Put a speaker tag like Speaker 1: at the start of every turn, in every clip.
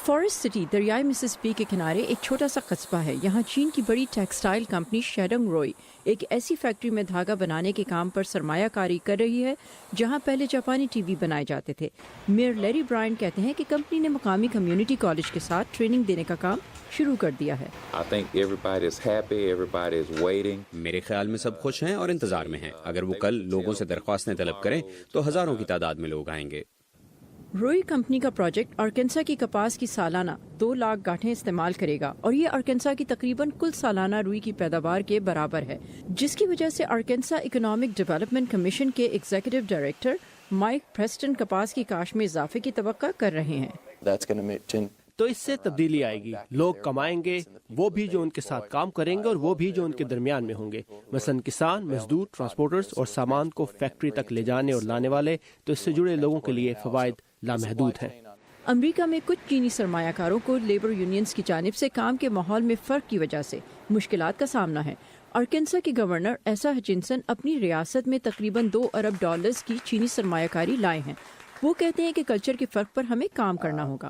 Speaker 1: Forest city دریائے مسسپی کے کنارے ایک چھوٹا سا قصبہ ہے. یہاں چین کی بڑی ٹیکسٹائل کمپنی شیڈنگ روئی ایک ایسی فیکٹری میں دھاگا بنانے کے کام پر سرمایہ کاری کر رہی ہے جہاں پہلے جاپانی ٹی وی بنائے جاتے تھے. میئر لیری برائن کہتے ہیں کہ کمپنی نے مقامی کمیونٹی کالج کے ساتھ ٹریننگ دینے کا کام شروع کر دیا ہے.
Speaker 2: میرے خیال میں سب خوش ہیں اور انتظار میں ہیں. اگر وہ کل لوگوں سے درخواستیں طلب کریں تو ہزاروں کی تعداد میں لوگ آئیں گے.
Speaker 1: روئی کمپنی کا پروجیکٹ آرکنسا کی کپاس کی سالانہ 2 لاکھ گاٹھیں استعمال کرے گا اور یہ آرکنسا کی تقریباً کل سالانہ روئی کی پیداوار کے برابر ہے، جس کی وجہ سے آرکنسا اکنامک ڈیولپمنٹ کمیشن کے ایگزیکٹو ڈائریکٹر مائک پریسٹن کپاس کی کاشت میں اضافے کی توقع کر رہے ہیں.
Speaker 3: تو اس سے تبدیلی آئے گی، لوگ کمائیں گے، وہ بھی جو ان کے ساتھ کام کریں گے اور وہ بھی جو ان کے درمیان میں ہوں گے، مثلا کسان، مزدور، ٹرانسپورٹرز اور سامان کو فیکٹری تک لے جانے اور لانے والے. تو اس سے جڑے لوگوں کے لیے فوائد لامحدود ہیں.
Speaker 1: امریکہ میں کچھ چینی سرمایہ کاروں کو لیبر یونینز کی جانب سے کام کے ماحول میں فرق کی وجہ سے مشکلات کا سامنا ہے. آرکنسا کے گورنر ایسا ہچنسن اپنی ریاست میں تقریباً $2 ارب کی چینی سرمایہ کاری لائے ہیں. وہ کہتے ہیں کہ کلچر کے فرق پر ہمیں کام کرنا ہوگا.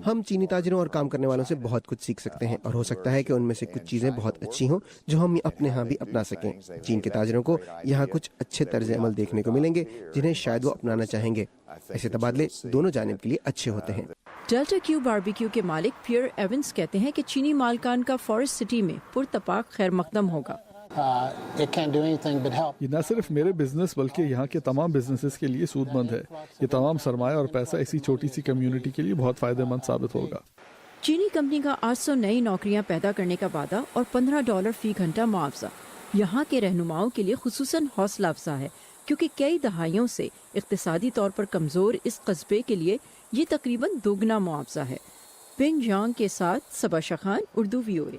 Speaker 4: ہم چینی تاجروں اور کام کرنے والوں سے بہت کچھ سیکھ سکتے ہیں اور ہو سکتا ہے کہ ان میں سے کچھ چیزیں بہت اچھی ہوں جو ہم اپنے ہاں بھی اپنا سکیں. چین کے تاجروں کو یہاں کچھ اچھے طرز عمل دیکھنے کو ملیں گے جنہیں شاید وہ اپنانا چاہیں گے. ایسے تبادلے دونوں جانب کے لیے اچھے ہوتے ہیں.
Speaker 1: ڈیلٹا کیو باربیکیو کے مالک پیئر ایونز کہتے ہیں کہ چینی مالکان کا فارسٹ سٹی میں پرتپاک خیر مقدم ہوگا.
Speaker 5: یہ نہ صرف میرے بزنس بلکہ یہاں کے تمام بزنسز کے لیے سود مند ہے. یہ تمام سرمایہ اور پیسہ اسی چھوٹی سی کمیونٹی کے لیے بہت فائدہ مند ثابت ہوگا.
Speaker 1: چینی کمپنی کا 800 نئی نوکریاں پیدا کرنے کا وعدہ اور $15 فی گھنٹہ معاوضہ یہاں کے رہنماؤں کے لیے خصوصاً حوصلہ افزا ہے، کیونکہ کئی دہائیوں سے اقتصادی طور پر کمزور اس قصبے کے لیے یہ تقریباً 2 گنا معاوضہ ہے. پنگ جانگ کے ساتھ صبا شخان، اردو ویورے.